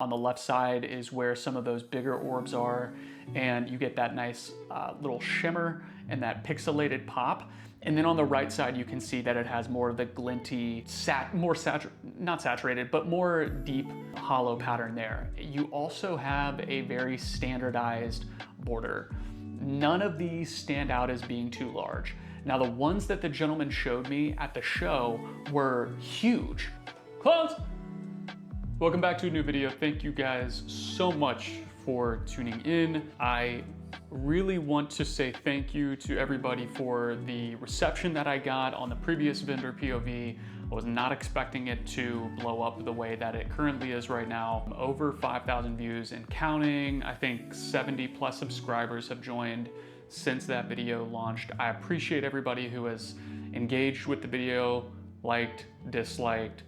On the left side is where some of those bigger orbs are, and you get that nice little shimmer and that pixelated pop. And then on the right side, you can see that it has more of the glinty, not saturated, but more deep hollow pattern there. You also have a very standardized border. None of these stand out as being too large. Now, the ones that the gentleman showed me at the show were huge. Close! Welcome back to a new video. Thank you guys so much for tuning in. I really want to say thank you to everybody for the reception that I got on the previous vendor POV. I was not expecting it to blow up the way that it currently is right now. Over 5,000 views and counting. I think 70 plus subscribers have joined since that video launched. I appreciate everybody who has engaged with the video, liked, disliked,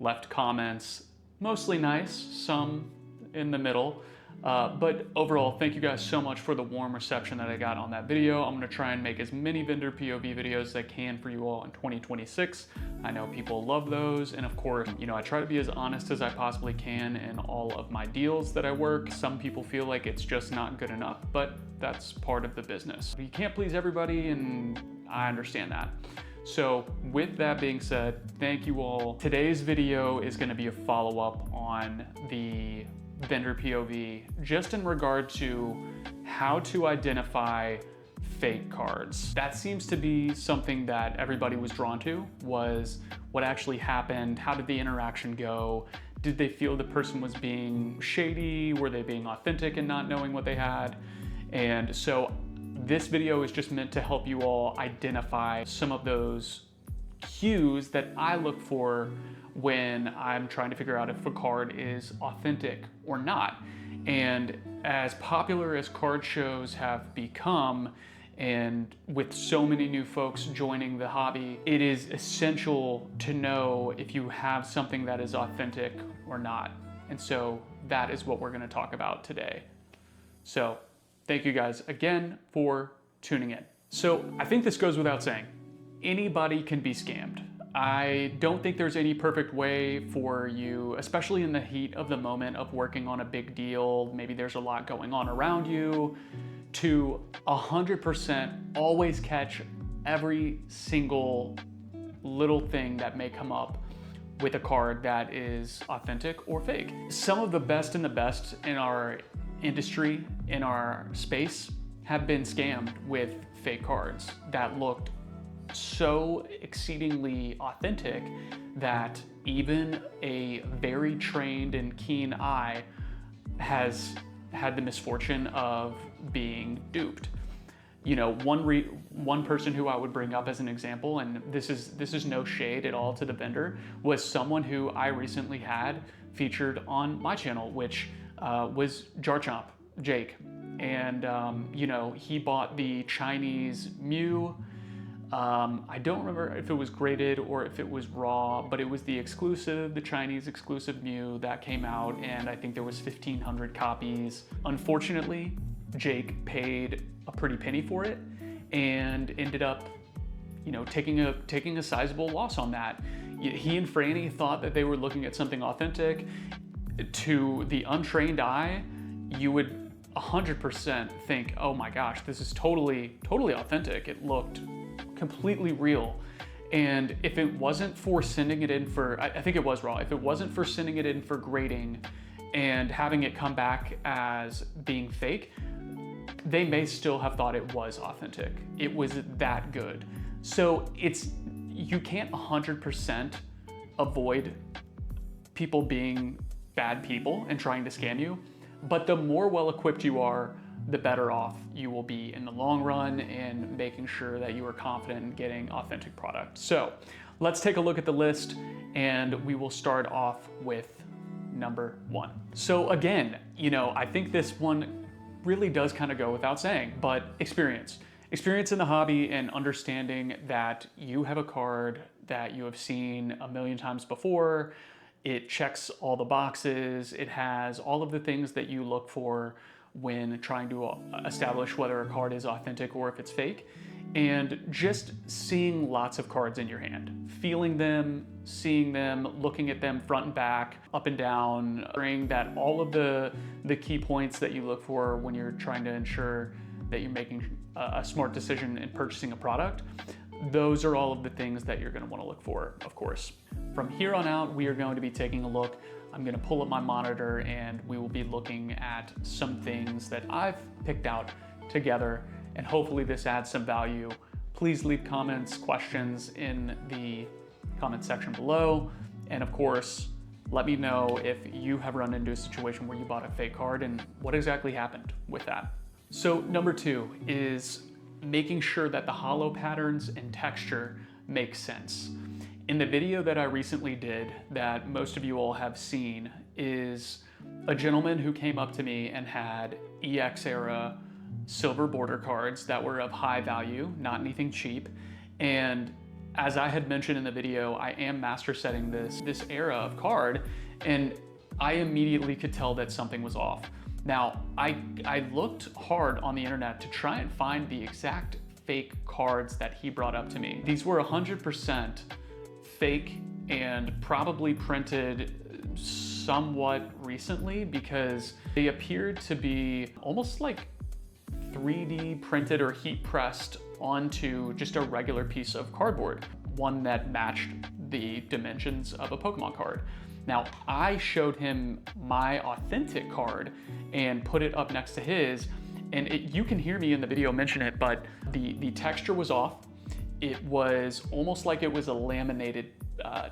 left comments. Mostly nice, some in the middle. But overall, thank you guys so much for the warm reception that I got on that video. I'm gonna try and make as many vendor POV videos as I can for you all in 2026. I know people love those. And of course, you know, I try to be as honest as I possibly can in all of my deals that I work. Some people feel like it's just not good enough, but that's part of the business. You can't please everybody, and I understand that. So with that being said, thank you all. Today's video is gonna be a follow-up on the vendor POV, just in regard to how to identify fake cards. That seems to be something that everybody was drawn to, was what actually happened, how did the interaction go, did they feel the person was being shady, were they being authentic and not knowing what they had? And so this video is just meant to help you all identify some of those cues that I look for when I'm trying to figure out if a card is authentic or not. And as popular as card shows have become, and with so many new folks joining the hobby, it is essential to know if you have something that is authentic or not. And so that is what we're going to talk about today. So thank you guys again for tuning in. So I think this goes without saying, anybody can be scammed. I don't think there's any perfect way for you, especially in the heat of the moment of working on a big deal, maybe there's a lot going on around you, to 100% always catch every single little thing that may come up with a card that is authentic or fake. Some of the best in our industry, in our space, have been scammed with fake cards that looked so exceedingly authentic that even a very trained and keen eye has had the misfortune of being duped. You know, one person who I would bring up as an example, and this is no shade at all to the vendor, was someone who I recently had featured on my channel, which was Jarchomp, Jake. And you know, he bought the Chinese Mew. I don't remember if it was graded or if it was raw, but it was the Chinese exclusive Mew that came out, and I think there was 1,500 copies. Unfortunately, Jake paid a pretty penny for it and ended up, you know, taking a sizable loss on that. He and Franny thought that they were looking at something authentic. To the untrained eye, you would 100% think, oh my gosh, this is totally authentic. It looked completely real. And if it wasn't for sending it in for, I think it was raw, if it wasn't for sending it in for grading and having it come back as being fake, they may still have thought it was authentic. It was that good. So you can't 100% avoid people being bad people and trying to scam you, but the more well-equipped you are, the better off you will be in the long run in making sure that you are confident in getting authentic product. So let's take a look at the list, and we will start off with number 1. So again, you know, I think this one really does kind of go without saying, but experience in the hobby and understanding that you have a card that you have seen a million times before. It checks all the boxes. It has all of the things that you look for when trying to establish whether a card is authentic or if it's fake. And just seeing lots of cards in your hand, feeling them, seeing them, looking at them front and back, up and down, ensuring that all of the key points that you look for when you're trying to ensure that you're making a smart decision in purchasing a product, those are all of the things that you're going to want to look for, of course. From here on out, we are going to be taking a look. I'm going to pull up my monitor and we will be looking at some things that I've picked out together, and hopefully this adds some value. Please leave comments, questions in the comment section below. And of course, let me know if you have run into a situation where you bought a fake card and what exactly happened with that. So number 2 is making sure that the holo patterns and texture make sense. In the video that I recently did that most of you all have seen is a gentleman who came up to me and had EX era silver border cards that were of high value, not anything cheap. And as I had mentioned in the video, I am master setting this era of card, and I immediately could tell that something was off. Now, I looked hard on the internet to try and find the exact fake cards that he brought up to me. These were 100% fake and probably printed somewhat recently because they appeared to be almost like 3D printed or heat pressed onto just a regular piece of cardboard, one that matched the dimensions of a Pokemon card. Now, I showed him my authentic card and put it up next to his, and you can hear me in the video mention it, but the texture was off. It was almost like it was a laminated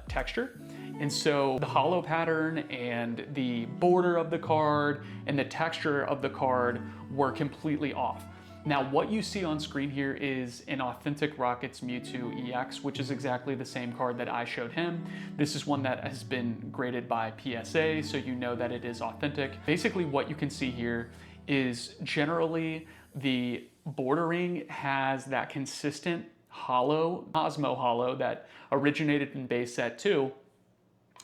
texture. And so the holo pattern and the border of the card and the texture of the card were completely off. Now, what you see on screen here is an authentic Rockets Mewtwo EX, which is exactly the same card that I showed him. This is one that has been graded by PSA, so you know that it is authentic. Basically, what you can see here is generally the bordering has that consistent holo, Osmo holo that originated in base set 2.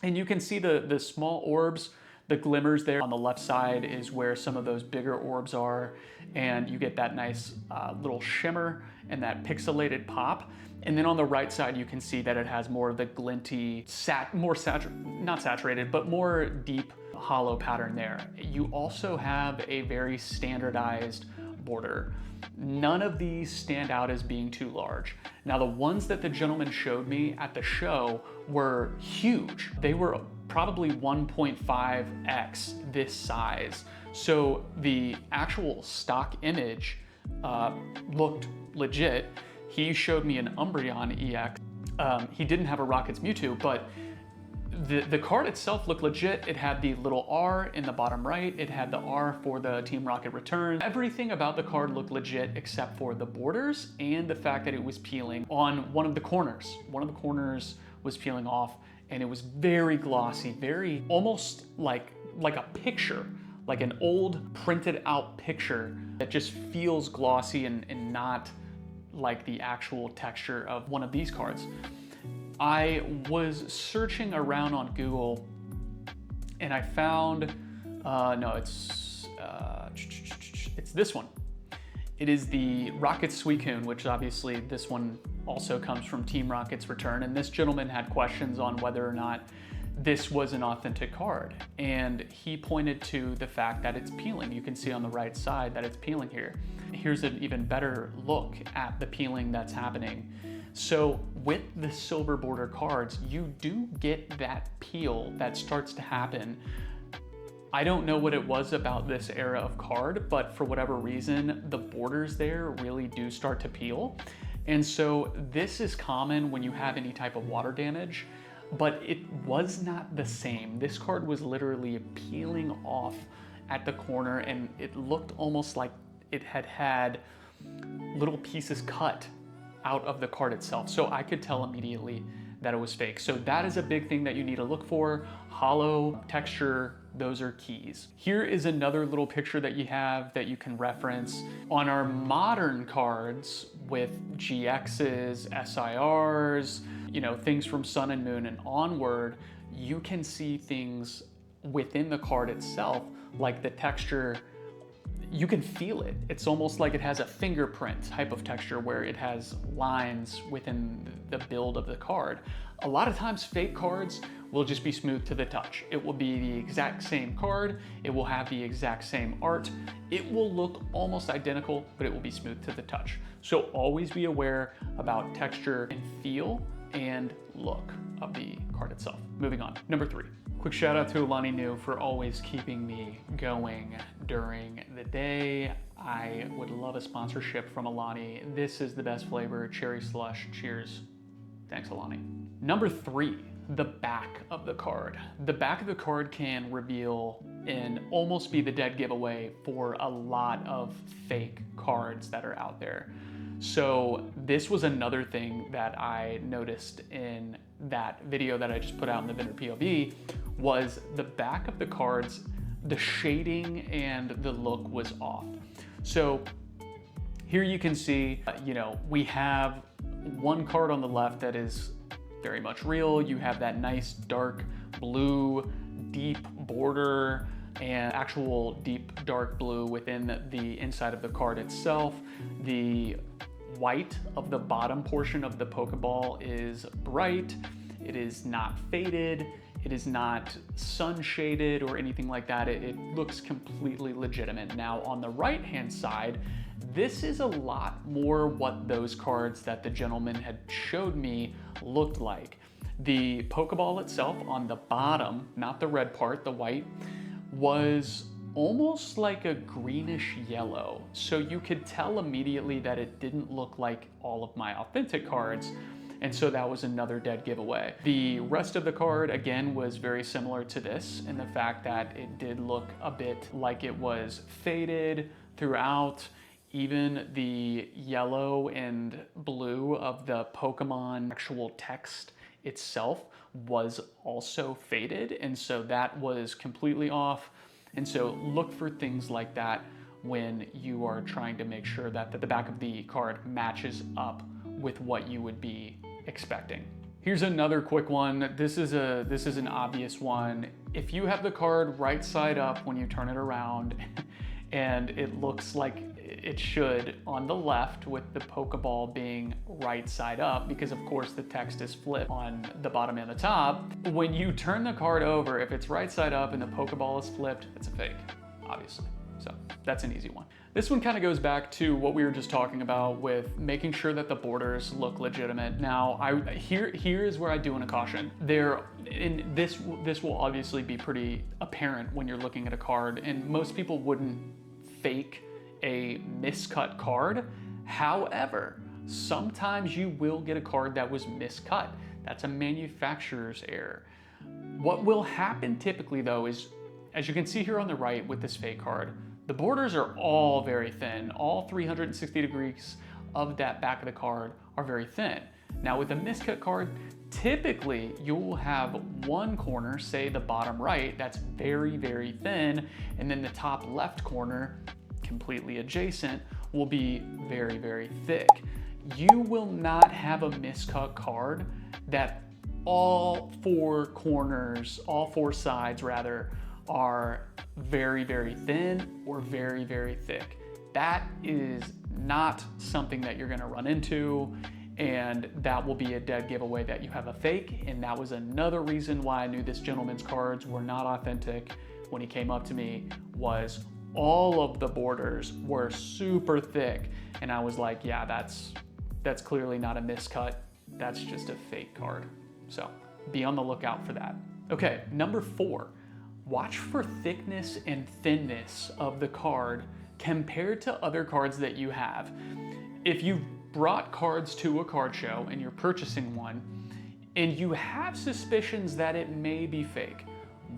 And you can see the small orbs, the glimmers there. On the left side is where some of those bigger orbs are, and you get that nice little shimmer and that pixelated pop. And then on the right side, you can see that it has more of the glinty, not saturated, but more deep holo pattern there. You also have a very standardized border. None of these stand out as being too large. Now, the ones that the gentleman showed me at the show were huge. They were probably 1.5x this size. So the actual stock image looked legit. He showed me an Umbreon EX. He didn't have a Rockets Mewtwo, but the card itself looked legit. It had the little R in the bottom right. It had the R for the Team Rocket return. Everything about the card looked legit except for the borders and the fact that it was peeling on one of the corners. One of the corners was peeling off, and it was very glossy, very almost like a picture, like an old printed out picture that just feels glossy and not like the actual texture of one of these cards. I was searching around on Google and I found, no, it's this one. It is the Rocket Suicune, which obviously this one also comes from Team Rocket's return. And this gentleman had questions on whether or not this was an authentic card. And he pointed to the fact that it's peeling. You can see on the right side that it's peeling here. Here's an even better look at the peeling that's happening. So with the silver border cards, you do get that peel that starts to happen. I don't know what it was about this era of card, but for whatever reason, the borders there really do start to peel. And so this is common when you have any type of water damage, but it was not the same. This card was literally peeling off at the corner, and it looked almost like it had little pieces cut out of the card itself. So I could tell immediately that it was fake. So that is a big thing that you need to look for. Holo, texture, those are keys. Here is another little picture that you have that you can reference. On our modern cards with GXs, SIRs, you know, things from Sun and Moon and onward, you can see things within the card itself, like the texture you can feel it. It's almost like it has a fingerprint type of texture where it has lines within the build of the card. A lot of times fake cards will just be smooth to the touch. It will be the exact same card. It will have the exact same art. It will look almost identical, but it will be smooth to the touch. So always be aware about texture and feel and look of the card itself. Moving on. Number 3. Quick shout out to Alani Nu for always keeping me going during the day. I would love a sponsorship from Alani. This is the best flavor, cherry slush. Cheers. Thanks, Alani. Number 3, the back of the card. The back of the card can reveal and almost be the dead giveaway for a lot of fake cards that are out there. So this was another thing that I noticed in that video that I just put out in the vendor POV was the back of the cards, the shading and the look was off. So here you can see, we have one card on the left that is very much real. You have that nice dark blue, deep border and actual deep dark blue within the inside of the card itself. The white of the bottom portion of the Pokeball is bright. It is not faded. It is not sun shaded or anything like that. It looks completely legitimate. Now on the right hand side, this is a lot more what those cards that the gentleman had showed me looked like. The Pokeball itself on the bottom, not the red part, the white, was almost like a greenish yellow. So you could tell immediately that it didn't look like all of my authentic cards. And so that was another dead giveaway. The rest of the card, again, was very similar to this in the fact that it did look a bit like it was faded throughout. Even the yellow and blue of the Pokemon actual text itself was also faded. And so that was completely off. And so look for things like that when you are trying to make sure that the back of the card matches up with what you would be expecting. Here's another quick one. This is an obvious one. If you have the card right side up when you turn it around and it looks like it should on the left with the Pokeball being right side up, because of course the text is flipped on the bottom and the top. When you turn the card over, if it's right side up and the Pokeball is flipped, it's a fake, obviously. So that's an easy one. This one kind of goes back to what we were just talking about with making sure that the borders look legitimate. Now, here is where I do want to caution. This will obviously be pretty apparent when you're looking at a card, and most people wouldn't fake a miscut card. However, sometimes you will get a card that was miscut. That's a manufacturer's error. What will happen typically though is, as you can see here on the right with this fake card, the borders are all very thin. All 360 degrees of that back of the card are very thin. Now with a miscut card, typically you'll have one corner, say the bottom right, that's very, very thin, and then the top left corner, completely adjacent, will be very, very thick. You will not have a miscut card that all four corners, all four sides rather, are very, very thin or very, very thick. That is not something that you're gonna run into, and that will be a dead giveaway that you have a fake. And that was another reason why I knew this gentleman's cards were not authentic when he came up to me, was all of the borders were super thick. And I was like, yeah, that's clearly not a miscut. That's just a fake card. So be on the lookout for that. Okay, number 4. Watch for thickness and thinness of the card compared to other cards that you have. If you've brought cards to a card show and you're purchasing one and you have suspicions that it may be fake,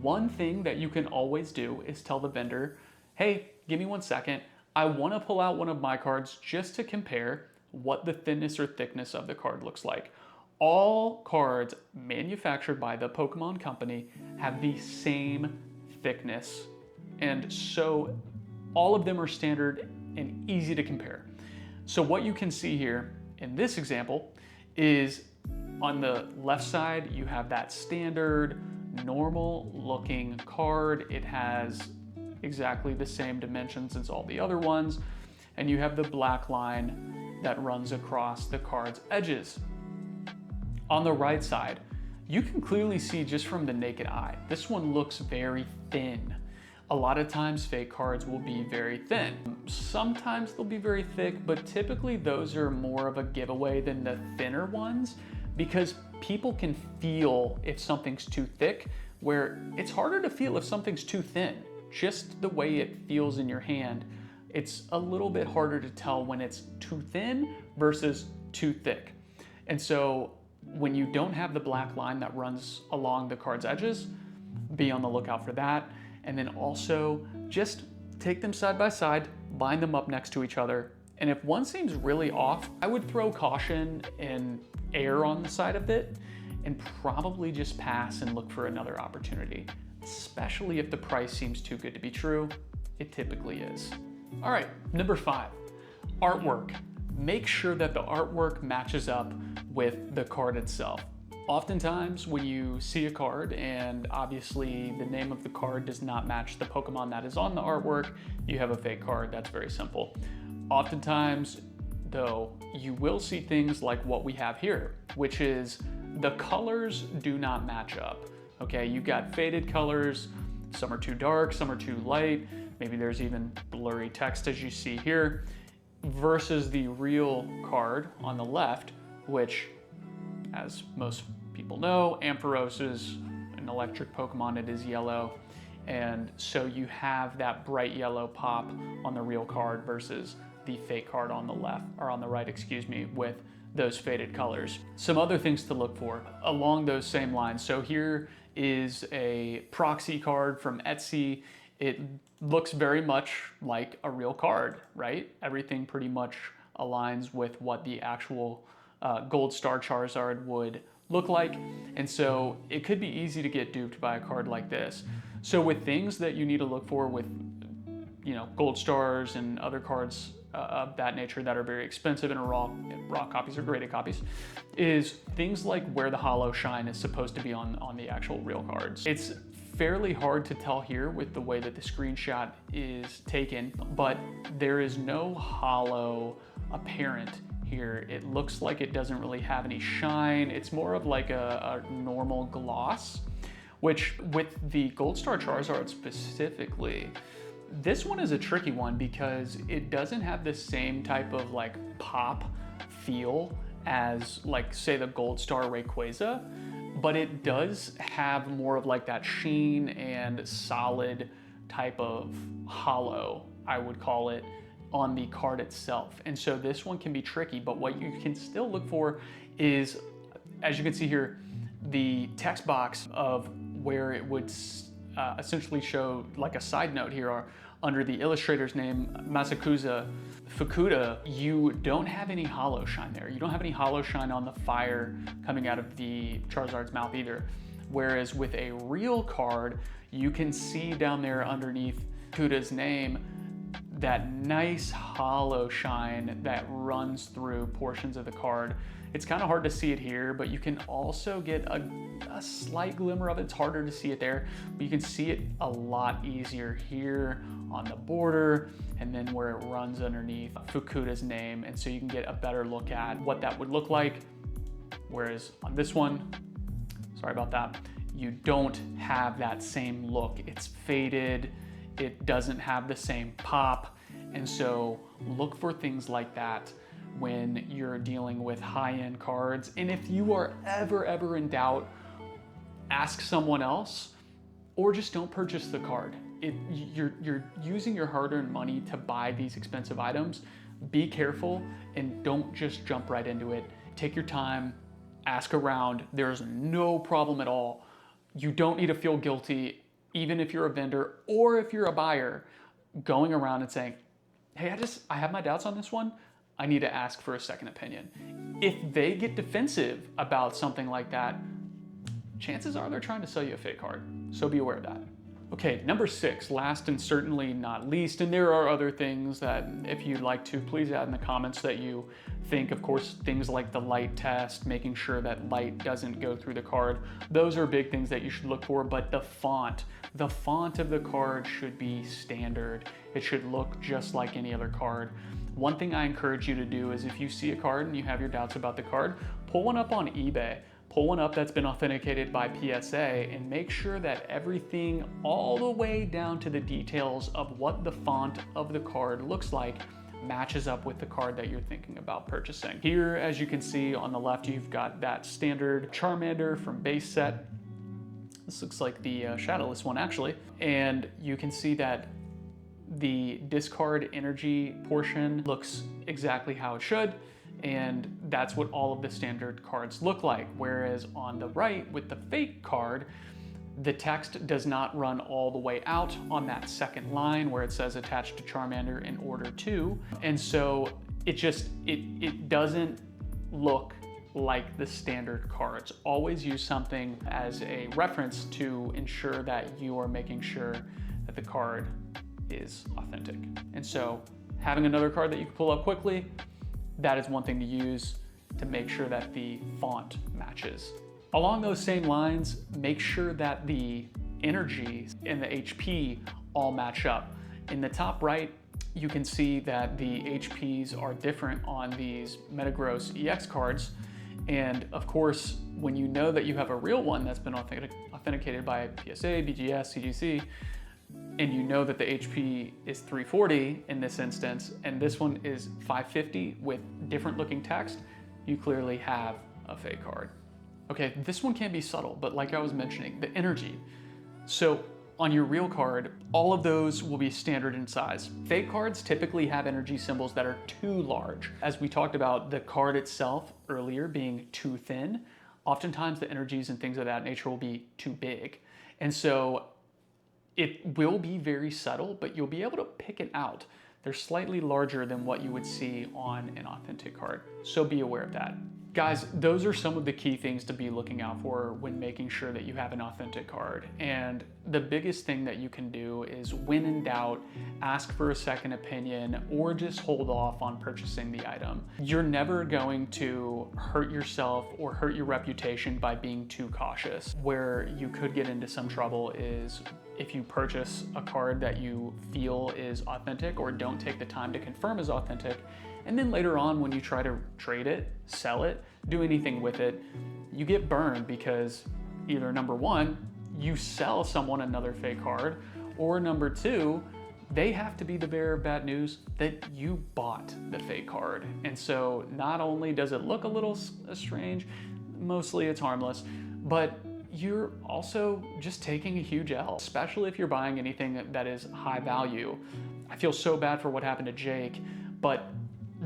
one thing that you can always do is tell the vendor, hey, give me 1 second. I want to pull out one of my cards just to compare what the thinness or thickness of the card looks like. All cards manufactured by the Pokemon Company have the same thickness, and so all of them are standard and easy to compare. So what you can see here in this example is on the left side, you have that standard, normal looking card. It has exactly the same dimensions as all the other ones. And you have the black line that runs across the card's edges. On the right side, you can clearly see just from the naked eye, this one looks very thin. A lot of times fake cards will be very thin. Sometimes they'll be very thick, but typically those are more of a giveaway than the thinner ones, because people can feel if something's too thick, where it's harder to feel if something's too thin. Just the way it feels in your hand, it's a little bit harder to tell when it's too thin versus too thick. And so when you don't have the black line that runs along the card's edges, be on the lookout for that. And then also just take them side by side, line them up next to each other. And if one seems really off, I would throw caution and err on the side of it and probably just pass and look for another opportunity, especially if the price seems too good to be true. It typically is. All right, number 5, artwork. Make sure that the artwork matches up with the card itself. Oftentimes when you see a card and obviously the name of the card does not match the Pokemon that is on the artwork, you have a fake card. That's very simple. Oftentimes though, you will see things like what we have here, which is the colors do not match up. Okay, you've got faded colors, some are too dark, some are too light, maybe there's even blurry text as you see here, versus the real card on the left, which, as most people know, Ampharos is an electric Pokemon, it is yellow. And so you have that bright yellow pop on the real card versus the fake card on the left, or on the right, excuse me, with those faded colors. Some other things to look for along those same lines. So here is a proxy card from Etsy. It looks very much like a real card, right? Everything pretty much aligns with what the actual Gold Star Charizard would look like. And so it could be easy to get duped by a card like this. So with things that you need to look for with, you know, Gold Stars and other cards of that nature that are very expensive and raw copies or graded copies, is things like where the holo shine is supposed to be on the actual real cards. It's fairly hard to tell here with the way that the screenshot is taken, but there is no holo apparent here. It looks like it doesn't really have any shine. It's more of like a normal gloss, which with the Gold Star Charizard specifically, this one is a tricky one because it doesn't have the same type of like pop feel as like say the Gold Star Rayquaza, but it does have more of like that sheen and solid type of holo, I would call it, on the card itself. And so this one can be tricky, but what you can still look for is, as you can see here, the text box of where it would essentially show like a side note here, or under the illustrator's name, Masakusa Fukuda, you don't have any holo shine there. You don't have any holo shine on the fire coming out of the Charizard's mouth either. Whereas with a real card, you can see down there underneath Fukuda's name that nice holo shine that runs through portions of the card. It's kind of hard to see it here, but you can also get a slight glimmer of it. It's harder to see it there, but you can see it a lot easier here on the border and then where it runs underneath Fukuda's name. And so you can get a better look at what that would look like. Whereas on this one, sorry about that, you don't have that same look. It's faded. It doesn't have the same pop. And so look for things like that when you're dealing with high-end cards. And if you are ever in doubt, ask someone else or just don't purchase the card. You're using your hard-earned money to buy these expensive items. Be careful and don't just jump right into it. Take your time, ask around. There's no problem at all. You don't need to feel guilty, even if you're a vendor or if you're a buyer, going around and saying, hey, I have my doubts on this one. I need to ask for a second opinion. If they get defensive about something like that, chances are they're trying to sell you a fake card. So be aware of that. Okay, number 6, last and certainly not least, and there are other things that if you'd like to, please add in the comments that you think. Of course, things like the light test, making sure that light doesn't go through the card. Those are big things that you should look for, but the font of the card should be standard. It should look just like any other card. One thing I encourage you to do is if you see a card and you have your doubts about the card, pull one up on eBay. Pull one up that's been authenticated by PSA and make sure that everything all the way down to the details of what the font of the card looks like matches up with the card that you're thinking about purchasing. Here, as you can see on the left, you've got that standard Charmander from base set. This looks like the shadowless one actually. And you can see that the discard energy portion looks exactly how it should. And that's what all of the standard cards look like. Whereas on the right with the fake card, the text does not run all the way out on that second line where it says attached to Charmander in order to. And so it doesn't look like the standard cards. Always use something as a reference to ensure that you are making sure that the card is authentic. And so having another card that you can pull up quickly, that is one thing to use to make sure that the font matches. Along those same lines, make sure that the energy and the HP all match up. In the top right, you can see that the HPs are different on these Metagross EX cards. And of course, when you know that you have a real one that's been authenticated by PSA, BGS, CGC, and you know that the HP is 340 in this instance, and this one is 550 with different looking text, you clearly have a fake card. Okay, this one can be subtle, but like I was mentioning, the energy. So on your real card, all of those will be standard in size. Fake cards typically have energy symbols that are too large. As we talked about the card itself earlier being too thin, oftentimes the energies and things of that nature will be too big. And so it will be very subtle, but you'll be able to pick it out. They're slightly larger than what you would see on an authentic card, so be aware of that. Guys, those are some of the key things to be looking out for when making sure that you have an authentic card. And the biggest thing that you can do is, when in doubt, ask for a second opinion or just hold off on purchasing the item. You're never going to hurt yourself or hurt your reputation by being too cautious. Where you could get into some trouble is if you purchase a card that you feel is authentic or don't take the time to confirm is authentic, and then later on when you try to trade it, sell it, do anything with it, you get burned because either number one, you sell someone another fake card, or number two, they have to be the bearer of bad news that you bought the fake card. And so not only does it look a little strange, mostly it's harmless, but you're also just taking a huge L, especially if you're buying anything that is high value. I feel so bad for what happened to Jake, but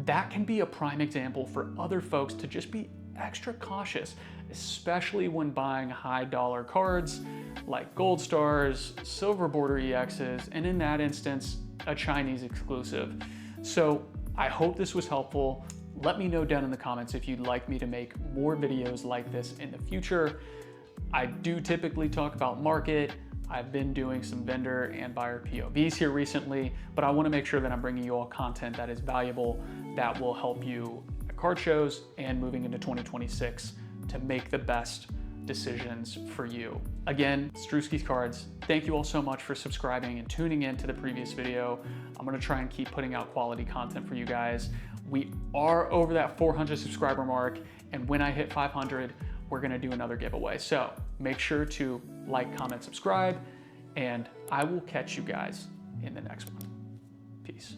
that can be a prime example for other folks to just be extra cautious, especially when buying high dollar cards like gold stars, silver border EXs, and in that instance, a Chinese exclusive. So I hope this was helpful. Let me know down in the comments if you'd like me to make more videos like this in the future. I do typically talk about market. I've been doing some vendor and buyer POVs here recently, but I want to make sure that I'm bringing you all content that is valuable, that will help you at card shows and moving into 2026 to make the best decisions for you. Again, Strewski's Cards, thank you all so much for subscribing and tuning in to the previous video. I'm going to try and keep putting out quality content for you guys. We are over that 400 subscriber mark, and when I hit 500, we're gonna do another giveaway. So make sure to like, comment, subscribe, and I will catch you guys in the next one. Peace.